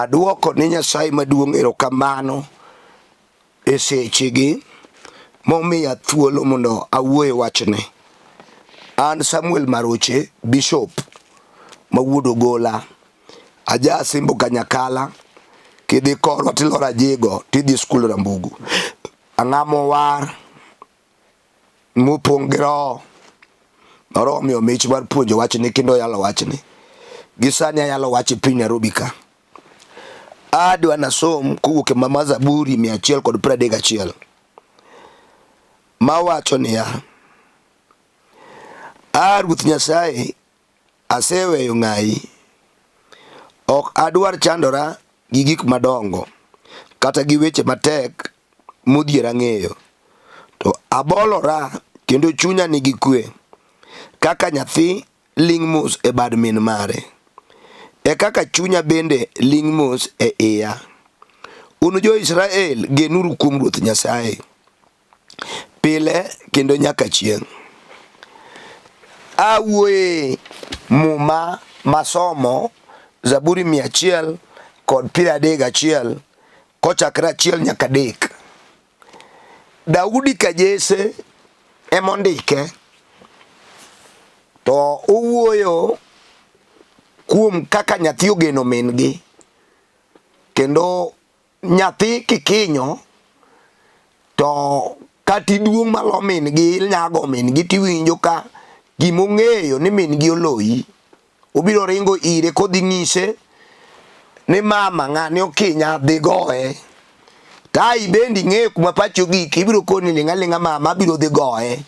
Aduoko ni Nyasaye maduong' erokamano e sechegi momiya thuolo mondo awuoye wachne. An Samuel Maroche, Bishop mawuod Ogola, aja Simbo Kanyakala, kidhi korwa tilora Jigo, tidhi skul Rambugu. Ang'amo war, mopong' gi roho, roho miyo mich mar puonjo wachni kendo yalo wachni. Gisani ayalo wachi piny Nairobi ka. Adwa nasom kowuok e mama Zaburi 131 mawacho niya: Ruoth Nyasaye, aseweyo ng'ayi, ok adwar chandora gi gik madongo kata gi weche matek modhiera ng'eyo, to abolora kendo chunya nigi kwe, kaka nyathi ling mos e bad min mare, e kaka chunya bende ling mos e iya. Un jo Israel, genuru kuom Ruoth Nyasaye pile kendo nyaka chieng. Awuoye muma masomo Zaburi 131 kochakre 1 nyaka 3. Daudi Kajese emondike, to owuoyo kuom kaka nyathi ogeno min gi, kendo nyathi kikinyo to kati duong' malo min gi, nyago min gi, tiwinjo ka gimong'eyo ni min gi oloyi, obiro ringo ire kodhi ng'ise ni mama ng'ani okinya dhi goye. Tai bendi ng'eyo kuma pacho gik, ibiro koni ling'a ling'a mama biro dhi goye.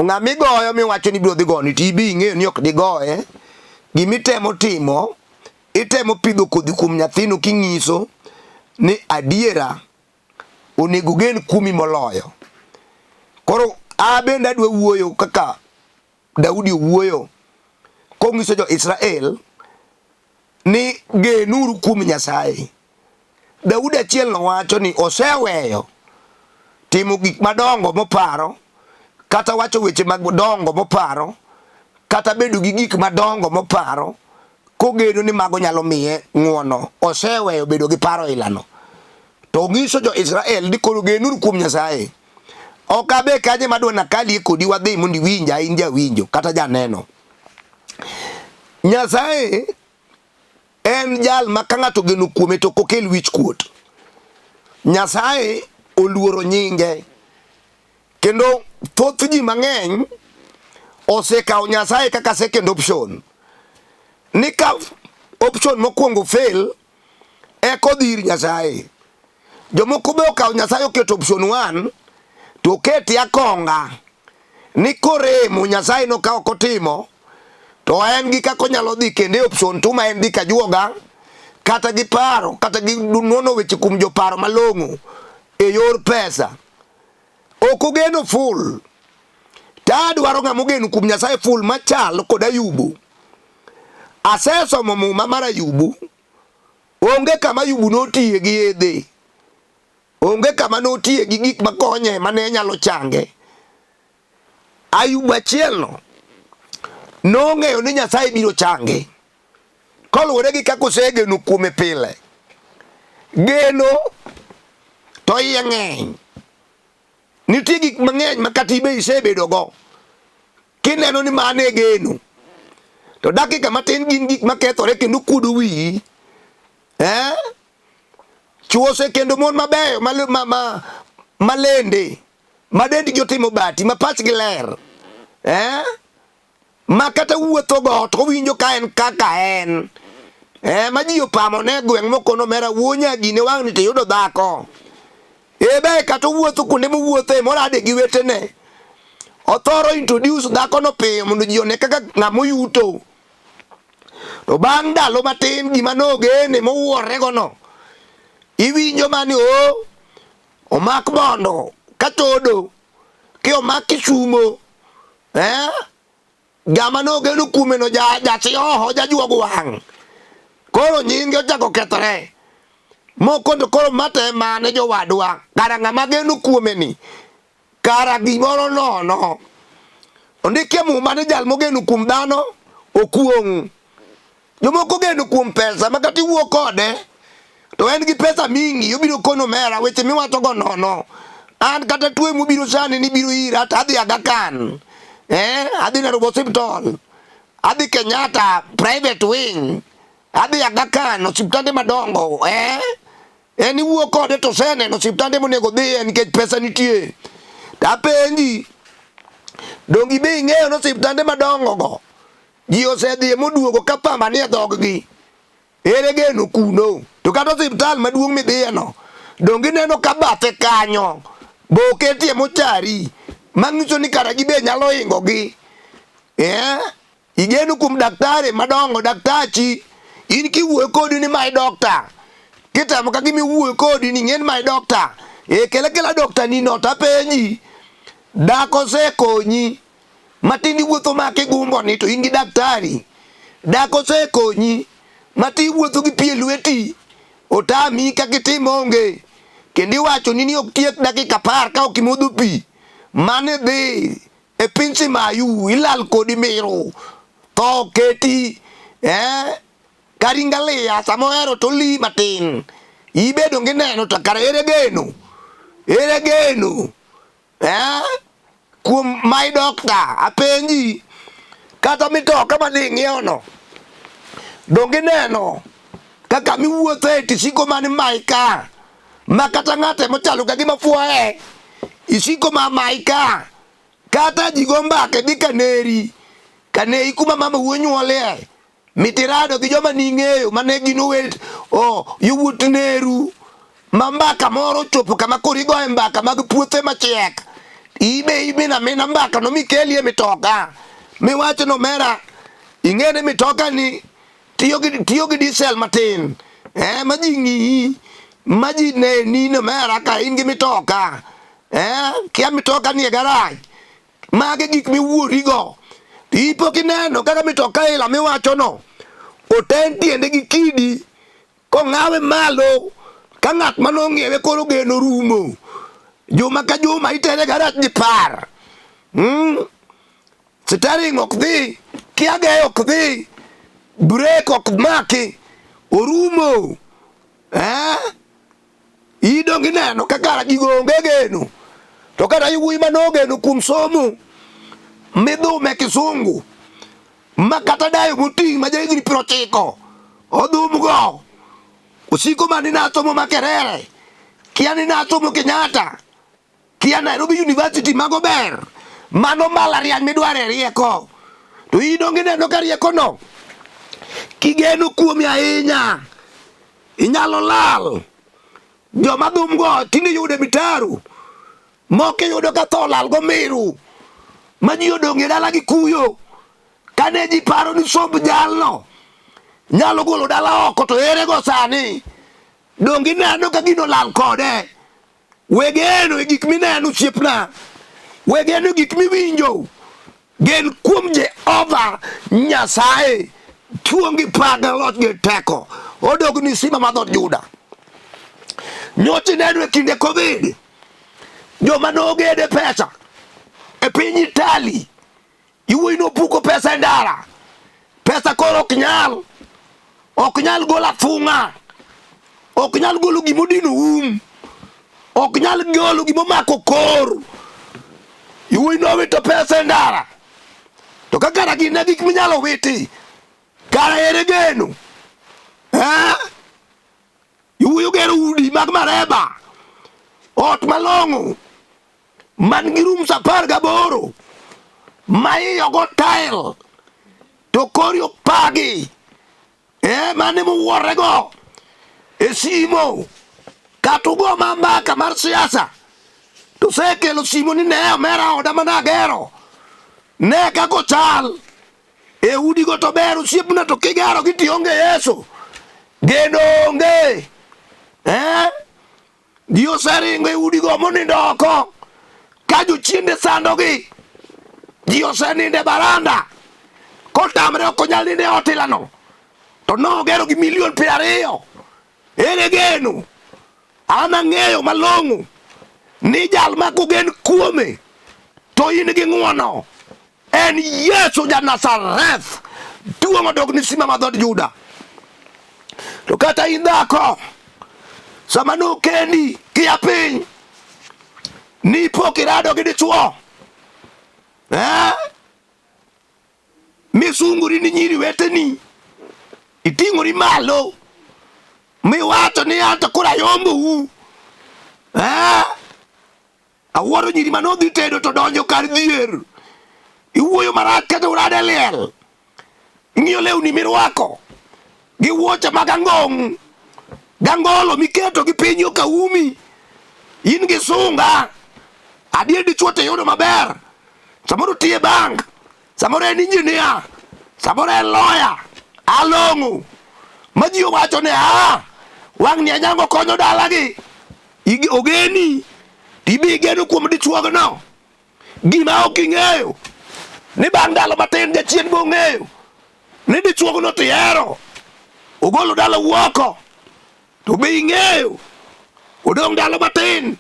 Ng'ami goyo miwacho ni biro dhi goni, tibi ing'eyo ni ok dhi goye. Gimitemo timo, itemo pidho kodhi kuom nyathino king'iso ni adiera onego gen kumi moloyo. Koro abende adwa wuoyo kaka Daudi owuoyo kong'iso jo Israel ni genuru kuom Nyasaye. Daudi achiel nowacho ni oseweyo timo gik madongo moparo, kata wacho weche madongo moparo, kata bedo gi gik madongo moparo kogeno ni mago nyalo miye ng'uono. Oseweyo bedo gi paro ilano, to ng'iso jo Israel ni koro genuru kuom Nyasaye. Ok abe kanye madwa nakali kodi wadhi mondo iwinja, in jawinjo kata janeno. Nyasaye en jal ma ka ng'ato geno kuome to kokel wich kuot. Nyasaye oluoro nyinge, kendo thoth ji mang'eny osekawo Nyasaye kaka second option. Ni ka option mokwongo fail, kodhi ir Nyasaye. Jomoko be okawo Nyasaye oketo option 1 to oketi akonga ni koremo Nyasaye no ka okotimo to en gi kako nyalo dhi kende option 2 ma en dhi kajuoga, kata gi paro, kata gi nono weche kuom joparo malong'o e yor pesa. Ok ogeno full. Ta dwaro ng'amo geno kuom Nyasaye full machal kod Ayubu. Asesomo muma mar Ayubu. Onge kama Ayubu notiye gi yedhe, onge kama notiye gi gik makonye mane nyalo change. Ayubu achiel no nong'eyo ni Nyasaye biro change koluwore gi kako osegeno kuome pile. Geno to iye ng'eny, nitie gik mang'eny ma kata ibe isebedo go kineno ni mane geno, to dakika matin gin gik makethore kendo kudo wiyi. Chuo osekendo mon mabeyo malende, ma dendgi otimo bati, ma pachgi ler, ma kata wuotho go to winjo ka en kaka en, ma ji opamo ne gweng' mokono mera wuonya gine wang' ni to yudo dhako. Be kata wuotho kuonde mowuothe morade gi wetene, othoro introduce dhako no piyo mondo ji one kaka ng'amo yuto. To bang' ndalo matin gima nogene mowuore go no, iwinjo mani omak bondo katodo, ki omak kisumo, gama nogeno kuome no jasioho jajuog wang'. Koro nyinge ochako kethore. Moko to koro mate mane jowadwa, kara ng'ama geno kuome ni kara gimoro nono. Ondikia muma ni jal mogeno kuom dhano okuong'. Jomoko geno kuom pesa ma kata iwuo kode to en gi pesa mingi obiro kono mera weche miwacho go nono. An kata tuwe mubiro sani ni biro ira adhi Aga Khan, adhi Nairobi hospital, adhi Kenyatta private wing, adhi Aga Khan osiptande madongo, en iwuo kode to seneno osiptande monego dhiye nikech pesa nitie. Tapenji, dongi be ing'eyo no osiptande madongo go ji osedhiye moduogo ka pamba nie dhog gi, ere geno kuno? To kata osiptal maduong' midhiye no dongi neno ka bathe kanyo boketie mochari mang'iso ni kara gibe nyalo hingo gi. Igeno kuom daktari madongo, daktachi in kiwuoyo kodi ni my doctor, kitamo ka gimi wuoyo kodi ni ng'en my doctor, kela doctor ni no. Tapenji, dak osekonyi matindi wuotho make gumbo ni to in gi daktari, dak osekonyi mati wuotho gi pie lweti otami kaka itimo onge, kendo iwacho ni ok tiek dakika 10 ka ok imodho pi mane dhi e piny Simayu ilal kodi miro tho keti karingalia samohero to li matin ibedo ngi neno to kara ere geno kuom my doctor. Apenji, kata mitoka mane ing'iewono dongi neno kaka miwuothe tisiko mane maika ma kata ng'ate mochalo ka gima fuae isiko ma maika, kata jigo mbake dhi kaneri kuma mama wuonyuolie mitirado gi joma ning'eyo mane gino wet yowuot neru ma mbaka moro chopo kama koro igoye mbaka mag puothe machiek, ibe na mina mbaka no mikelie mitoka miwacho no mera ing'ene mitoka ni tiyo gi diesel matin maji ng'iyi maji neni no mera ka in gi mitoka kia mitoka ni e garaj mage gik miwuorigo ipo kineno kaka mitoka ila miwacho no oten tiende gi kidi kong'awe malo ka ng'at manong'iewe koro geno rumo juma ka juma itere garaj di par steering ok dhi, kiage ok dhi, brek ok maki, orumo idongi neno ka kara gigo onge geno. To kata yowuoyi manogeno kuom somo midhume kisungu ma kata dayo moting' ma jahigni 90 odhumgo osiko mani nasomo Makerere, kia ni nasomo Kenyatta, kia Nairobi University mago ber, mano mbalariany midware rieko. To idongi neno ka rieko no kigeno kuomi ahinya inyalo lal. Joma dhumgo tinde yude mitaru moke yudo ka tho lal go miru ma ji odong'e dala gi kuyo, kane ji paro ni somb jalno nyalo golo dala oko, to ere go sani dongi neno ka gino lal kode. Wegeno e gik mineno osiepna, wegeno e gik miwinjo, gen kuom Jehova Nyasaye tuongi paga loch gi teko odog ni sima ma dhood Juda. Nyochi neno e kinde Covid joma nogede pesa e piny Itali, iwuoyi nopuko pesa e ndara, pesa koro ok nyal golo athung'a, ok nyal golo gimodino ok nyal golo gimomako kor, iwuoyi nowito pesa e ndara. To ka kara gin gik minyalo witi, kara ere geno? Iwuoyi ogero udi mag mareba, ot malong'o man gi rooms 18 ma iye go tile to kori opagi mane muwuorego e simo kata ugo ma mbaka mar siasa to sekelo simo ni ne omera oda managero ne kako chal e udigo to ber osiepna, to kigero gi tionge Yesu geno onge. Ji oseringo e udigo monindo oko ka jochiende sandogi, ji oseninde baranda kotamre ok onyal ninde otilano, to nogero gi $20,000,000. Ere geno? An ang'eyo malong'o ni jal ma kogen kuome to in gi ng'wono en Yesu ja Nazareth, duong' odog ni sima ma dhood Juda. To kata in dhako sama no kendi kia piny ni pokirado gi dichuo, misunguri ni nyiri weteni, iting'ori malo miwacho ni anto kura yombou, awuoro nyiri manodhi tedo to donjo kar dhier, iwuoyo marach kata urade liel, ing'iyo lewni mirwako gi wuoche mag ang'ong' gangolo miketo gi piny okaumi, in gi sunga adier dichuo to yudo maber, samoro tiye bank, samoro en engineer, samoro en lawyer, along'o ma ji owacho ni wang' ni anyango konyo dalagi, ogeni tibi igeno kuom dichuogno, gima ok ing'eyo ni bang' ndalo matin jachien bong'eyo ni dichuogno tihero, ogolo dala wuoko, to be ing'eyo odong' ndalo matin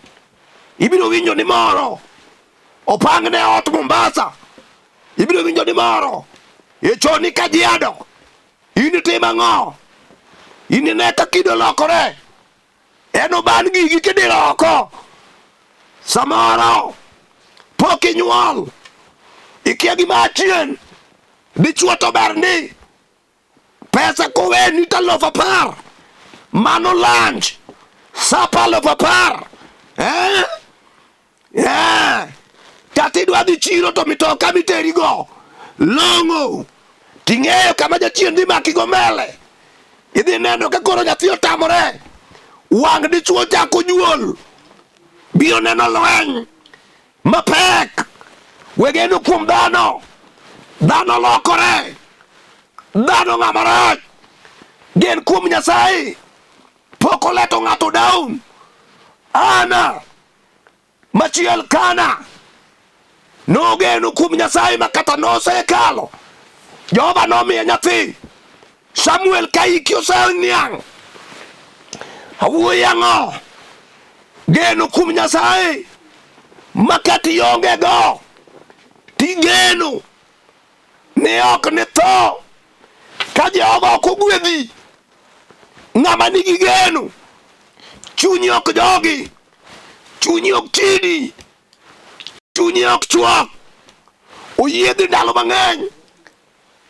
ibiro winjo ni moro opangne ot Mombasa, ibiro winjo ni moro echoni Kajiado, in tim ang'o, in ne ka kido lokore, en oban gigi kidiro oko, samoro pok inyuol ikia gima achien, dichuo to ber ni pesa koweni to 10,000 mano lunch sapa 10,000, kata idwa dhi chiro to mitoka miterigo long'o, ting'eyo kama jachien dhi makigo mele, idhi neno ka koro nyathi otamore, wang' dichuo chako nyuol, biro neno lweny mapek, wegeno kuom dhano, dhano lokore, dhano ng'ama rach, gen kuom Nyasaye pok oleto ng'ato down. Ana machiel kana nogeno kuom Nyasaye makata nosekalo, Jehova nomiye nyathi Samuel ka iki oseniang', awuoyi ang'o, geno kuom Nyasaye makata ionge go tigeno ni ok ni tho ka Jehova ok ogwedhi. Ng'ama nigi geno chunyi ok jogi, chunyi ok chidi, chunyi ok chuok, oyiedhi ndalo mang'eny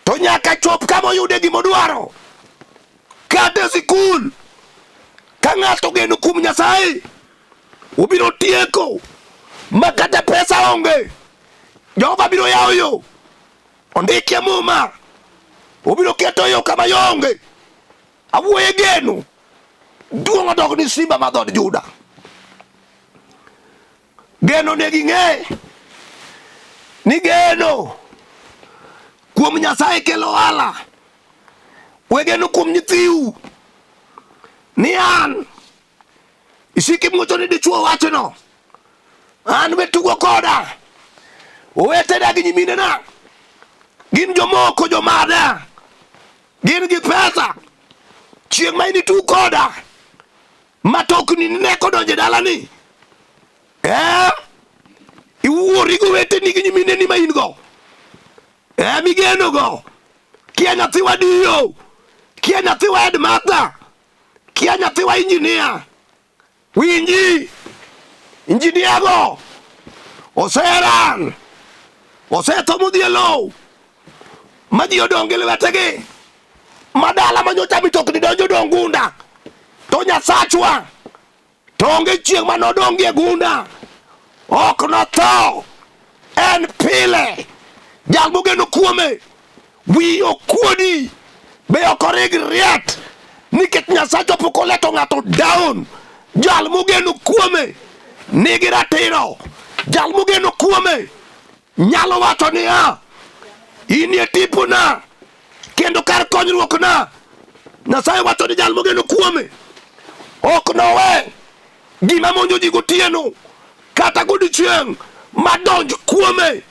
to nyaka chop kama oyude gimodwaro, kata sikul. Ka ng'ato geno kuom Nyasaye obiro tieko makata pesa onge, Jehova biro yawo yo, ondikie muma, obiro keto yo kama yonge. Awuoye geno duong' odog ni simba ma dhod Juda, geno negi ng'e ni geno kuom Nyasaye kelo ohala. Wegeno kuom nyithiu ni an isiki mucho ni dichuo wachno, an betugo koda, owetena gi nyiminena gin jomoko jomada, gin gi pesa, chieng' ma initu koda matokni neko donje dalani, iwuori go weteni gi nyimineni ma in go, migeno go, kia nyathiwa diyo, kia nyathiwa headmaster, kia nyathiwa engineer, winji engineer go oseran, osetho modhi e lowo ma ji odonge lwetegi, madala manyocha mitokni donjo dong gunda, to Nyasachwa to onge chieng' manodongie gunda, ok notho, en pile. Jal mogeno kuome wi okuodi be ok orig riet nikech Nyasacho pok oleto ng'ato down. Jal mogeno kuome nigi ratiro, jal mogeno kuome nyalo wacho niya, inie tipona kendo kar konyruokna. Nyasaye wacho ni jal mogeno kuome ok nowe gima monjo ji gotieno kata godiechieng' madonj kuome,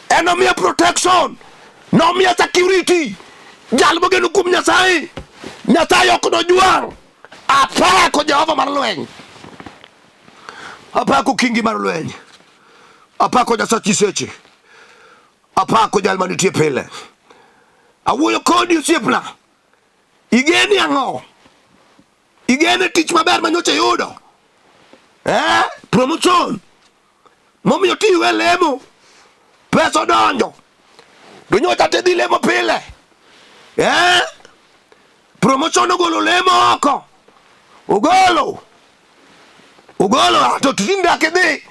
enomiye protection, nomiye security. Jal mogeno kuom Nyasaye, Nyasaye ok nojwang'. Apako Jehova mar lweny, apako kingi mar lweny, apako Nyasach Nyiseche, apako jal manitie pile. Awuoyo kodi osiepna, igeni ang'o? igene tich maber manyocha yudo, promotion momiyo tiwe lemo, pesa donjo, donyocha te dhi lemo pile, promotion ogolo lemo oko, ogolo to tinda ke dhi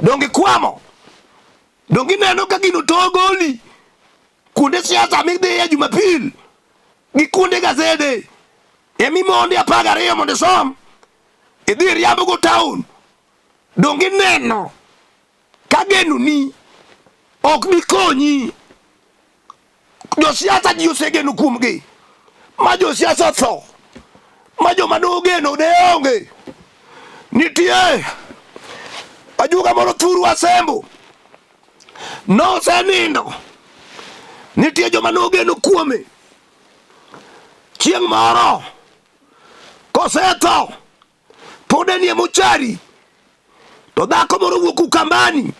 dongi kwamo, dongi neno ka gino to goli kuonde siasa midhiye Jumapil gi kuonde gazede emi mondi 12 mondo som idhi riambo go town, dongi neno ka geno ni ok bi konyi. Josiasa ji osegeno kuomgi, ma josiasa tho, ma joma nogeno de onge. Nitie ajuga moro thuru Asembo nosenindo, nitie joma nogeno kuome, chieng' moro kosetho pod enie mochari, to dhako moro wuok Ukambani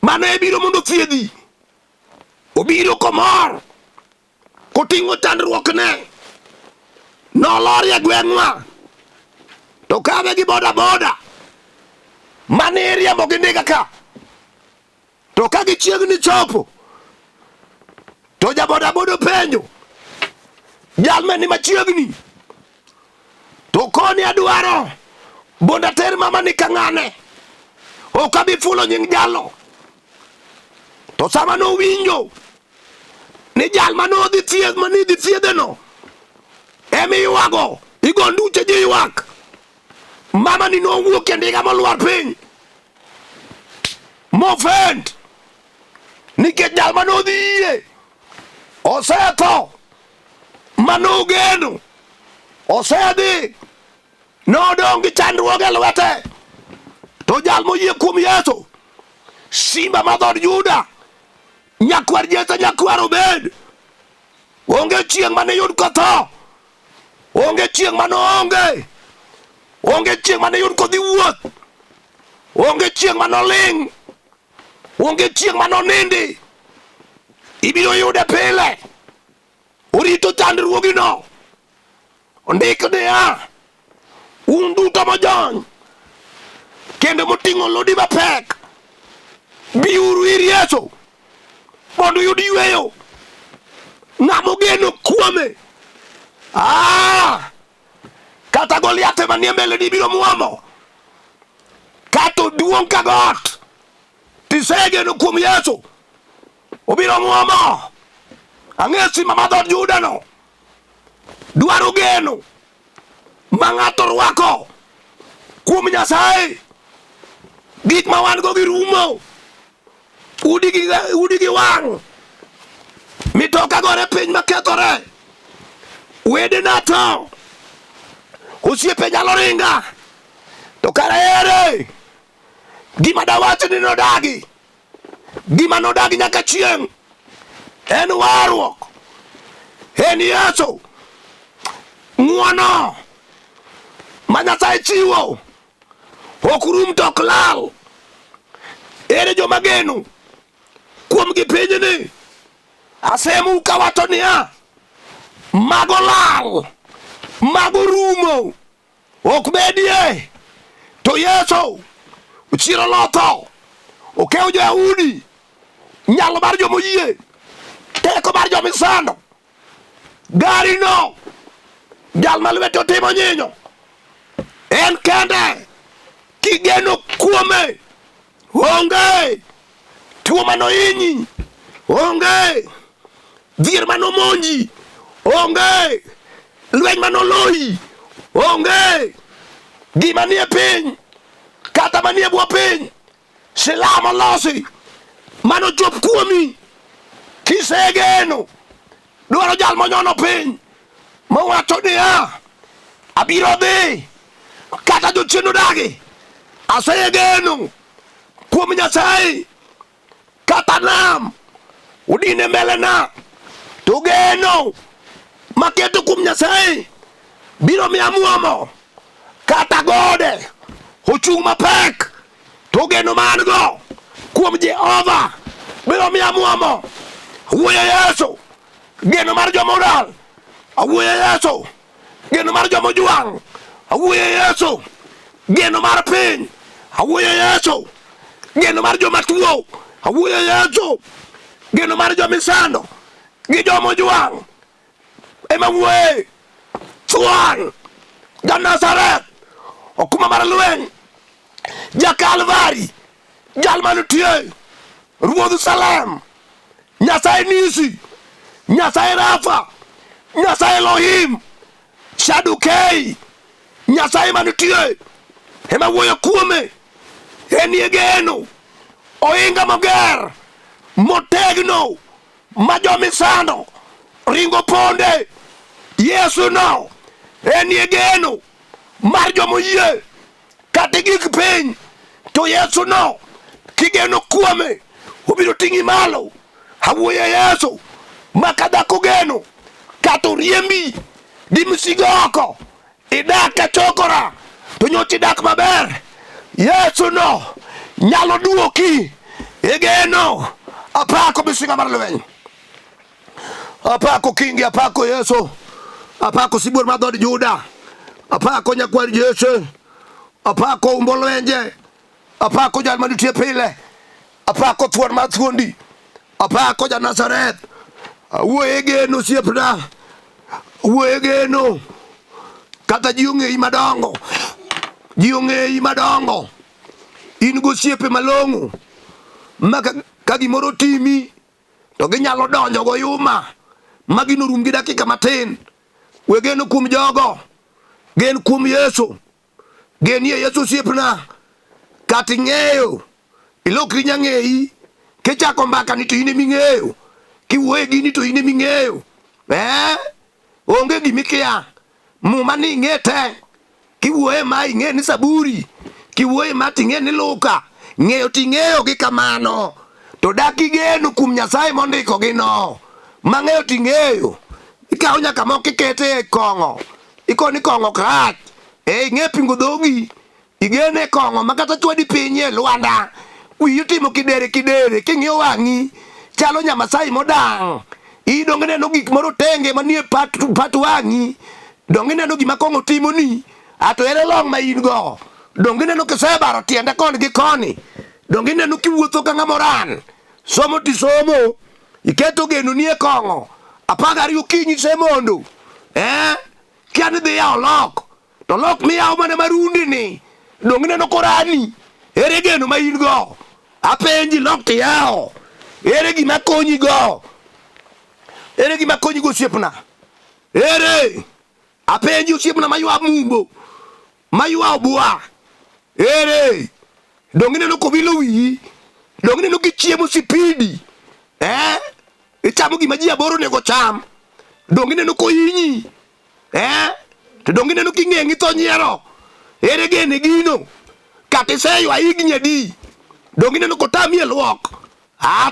mane biro mondo thiedhi, obiro komor koting'o chandruokne, nolor e gweng'wa to kawe gi boda boda mane riembo gi ndiga ka, to ka gichiegni chopo to jaboda boda penjo jalme ni machiegni, to koni adwaro bonda ter mama ni kang'ane, ok abi fulo nying jalo. To sama no winjo ni jal manodhi thieth manidhi thiedheno emi ywago, igo nduche ji ywak, mama ni nowuok e ndiga molwar piny mofend nikech jal manodhi iye osetho, manogeno osedhi, nodong' gi chandruok e lwete. To jal moyie kuom Yesu, simba ma dhod Juda, nyakwar Jesse, nyakwar obed, onge chieng' mane yud kotho, onge chieng' mane onge, onge chieng' mane yud kodhi wuoth, onge chieng' mane ling, onge chieng' mane onindi, ibiro yude pile. Orito chandruogino, ondik niya, un duto mojony kendo moting'o lodi mapek, biuru ir Yesu mondo yud yweyo. Ng'amo geno kuome, kata Goliath manie mbele ni biro muomo, kata oduong' ka got, tisegeno kuom Yesu, obiro muomo. Ang'e sima ma dhod Juda no dwaro geno ma ng'ato rwako kuom Nyasaye. Gik ma wan go girumo, udi gi wang', mitoka gore piny makethore, wede na tho, osiepe nyalo ringa, to kara ere gima dawach ni nodagi, gima nodagi nyaka chieng' en warruok, en Yesu, ng'wono ma Nyasaye chiwo ok rum to ok lal. Ere joma geno kuom gi pinyni, asemu kawacho niya, mago lal, mago rumo, ok bedie. To Yesu ochiro lotho, okewo jo-Yahudi nyalo mar jomoyie, teko mar jomisando, gari no jal ma lwete otimo nyinyo, en kende kigeno kuome, onge tuo manohinyi, onge dhier manomonji, onge lweny manoloyi, onge gima nie piny kata manie bwo piny silaha molosi manochop kuomi. Kisegeno, dwaro jal monyono piny mowacho niya, abiro dhi kata jochien odagi, asegeno kuom Nyasaye, kata nam udine mbelena, to geno maketo kuom Nyasaye biro miya muomo, kata gode ochung' mapek, to geno man go kuom Jehova biro miya muomo. Awuoyo Yesu, geno mar joma odal, awuoyo Yesu, geno mar joma ojwang', awuoyo Yesu geno mar piny, awuoyo Yesu geno mar joma tuo, awuoyo Yesu geno mar jomisando gi jomo jwang', ema wuoye thuon ja Nazareth, okuma mar lweny, ja Kalvari, jal manutie, Ruoth Salem, Nyasaye Nisi, Nyasaye Rafa, Nyasaye Elohim, Shadukei, Nyasaye manutie, ema wuoyo kuome, enie geno, oinga mager, motegno, ma jomisando ringo ponde, Yesu no, enie geno mar jomoyie kata gik piny, to Yesu no kigeno kuome obiro ting'i malo. Awuoyo Yesu ma kadhako geno kata oriembi di misigo oko, idak e chokora to nyocha idak maber, Yesu no nyalo duoki e geno. Apako misinga mar lweny, apako kingi, apako Yesu, apako sibuor mar dhod Juda, apako nyakwar Jesse, apako umbo lwenje, apako jal manitie pile, apako thuon mar thuondi, apako ja Nazareth. Awuoyo geno osiepna, awuoyo geno kata ji ong'eyi madongo, ji ong'eyi madongo, in gosiepe malong'o ma ka gimoro timi to ginyalo donjo go yuma ma ginorum gi dakika matin. We geno kuom jogo, gen kuom Yesu, genie Yesu osiepna, kata ing'eyo ilokri nyang'eyi, kichako mbaka ni to in eming'eyo, kiwuoye gini to in eming'eyo, onge gimikia, muma ni ing'e te, kiwuoye ma ing'e ni Zaburi, kiwuoye ma ting'e ni Luka, ng'eyo ting'eyo gi kamano, to dak igeno kuom Nyasaye mondiko gi no, ma ng'eyo ting'eyo, ikawo nyaka moko ikete e kong'o, ikoni kong'o krach, ing'e pingo dhogi, igene kong'o makata chwadi piny e lwanda, wiyi timo kidere kidere, king'iyo wang'i chalo nyamasai modang', idong neno gik moro tenge manie pat wang'i, dong neno gima kong'o timoni, ato ere long ma in go, dong neno kisebaro tiende koni gi koni, dong neno kiwuotho ka ng'amoran, somo tisomo, iketo geno nie kong'o, 12 kinyi semondo, kia ni dhi yawo lok, to lok miyawo mana marundi ni, dong neno korani, ere geno ma in go, apenji lok tiyawo, ere gima konyi go, ere gima konyi go osiepna, ere apenji osiepna maywa mumbo, maywa obwa, ere dong neno kobilo wiyi, dong neno kichiemo sipidi, ichamo gima ji 8 nego cham, dong neno kohinyi, to dong neno king'eng'i tho nyiero, ere gene gino, kata iseywa igi nyadi, dong neno kotami e luok,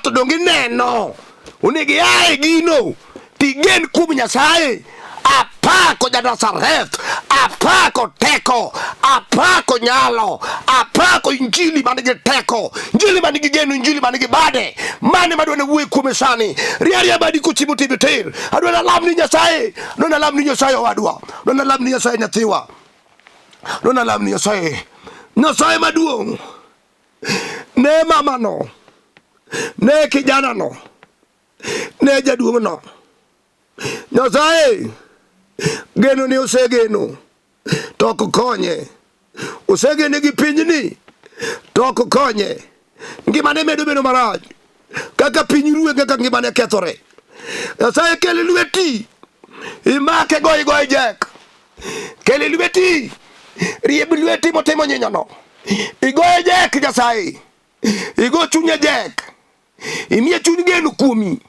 to dong neno onego iae gino tigen kuom Nyasaye. Apako ja Nazareth, apako teko, apako nyalo, apako injili manigi teko, injili manigi geno, injili manigi bade, mane madwane wuoyo kuome sani, riaria badi kuchimu tibitir, adwana lam ni Nyasaye, adwana lam ni Nyasaye owadwa, adwana lam ni Nyasaye nyathiwa, adwana lam ni Nyasaye, Nyasaye maduong', ne mama no, ne kijana no, ne jaduong' no, Nyasaye geno ni osegeno to ok konye, osegene gi pinyni to ok konye, ngimane medo bedo marach, kaka piny ruwe, kaka ngimane kethore. Nyasaye kele lweti, imake goyi jek, kele lweti, rieb lweti motimo nyinyono, igoye jek Nyasaye, igo chunye jek, imiye chuny geno kuomi,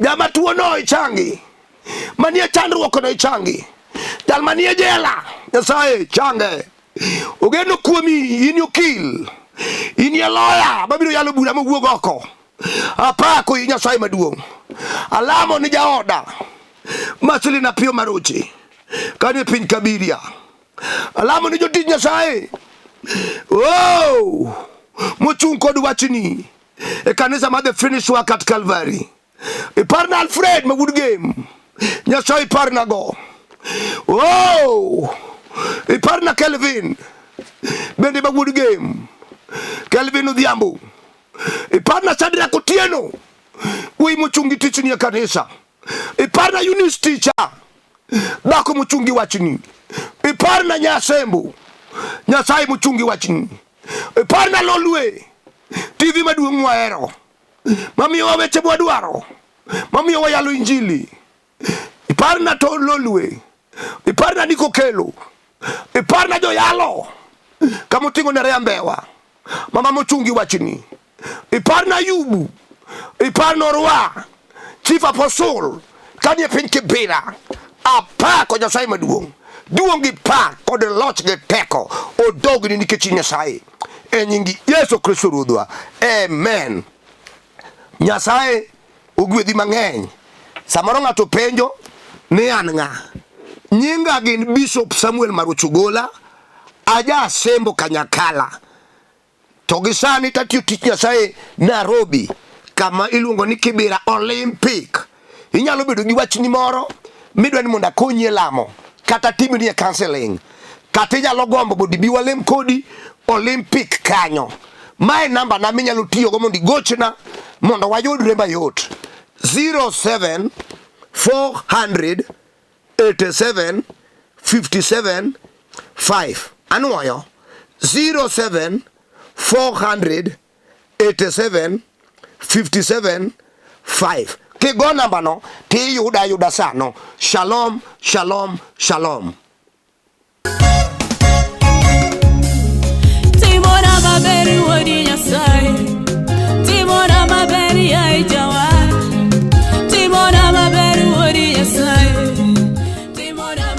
jama tuo no ichangi, manie chandruok no ichangi, jal manie jela Nyasaye change, ogeno kuomi, in okil, in ye lawyer mabiro yalo bura mowuog oko. Apako i Nyasaye maduong', alamo ni jaoda masili na pio Maroche kani piny Kabiria, alamo ni jotich Nyasaye mochung' kod wachni e kanisa mar The Finished Work at Calvary. Iparna Alfred ma Wood Game, Nyasaye iparna go, Iparna Kelvin, bende bagwood game. Kelvin Odhiambo. Iparna Sadra Kotieno. We muchungi teaching ya kanisa. Iparna Eunice teacher. Bako muchungi wachini. Iparna Nyasembo. Nyasaye muchungi wachini. Iparna Lolwe. TV maduong' wahero. Mamiyo weche mwadwaro. Mamiyo wayalo injili. Iparna to Lolwe. Iparna niko kelo. Iparna joyalo. Kamutingo na reambewa. Mama muchungi wachini. Iparna Yubu. Iparna Rwa. Chief Apostle. Kanye pinke bira. Apa ko Nyasaye maduong'. Duong' gi pa kod loch gi teko. Odogni nikech Nyasaye. E nyingi Yesu Kristo Ruodhwa. Amen. Nyasaye ogwedhi mang'eny. Samoro ng'ato penjo ni an ng'a. Nyinga gin Bishop Samuel Maroche aja sembo Kanyakala. To gisani tatiyo tich Nyasaye Nairobi, kama iluongo ni Kibera Olympic. Inyalo bedo gi wachni moro midwa ni mondo akonyi e lamo, kata timni e counseling, kata inyalo gombo mondo ibi walem kodi Olympic kanyo. Mae namba na minyalo tiyo go mondo igochna mondo wayudre mayot. 07 400 87 57 5. Anuoyo 07 400 87 57 5. Kigo namba no tiyuda sano. Shalom, shalom, shalom.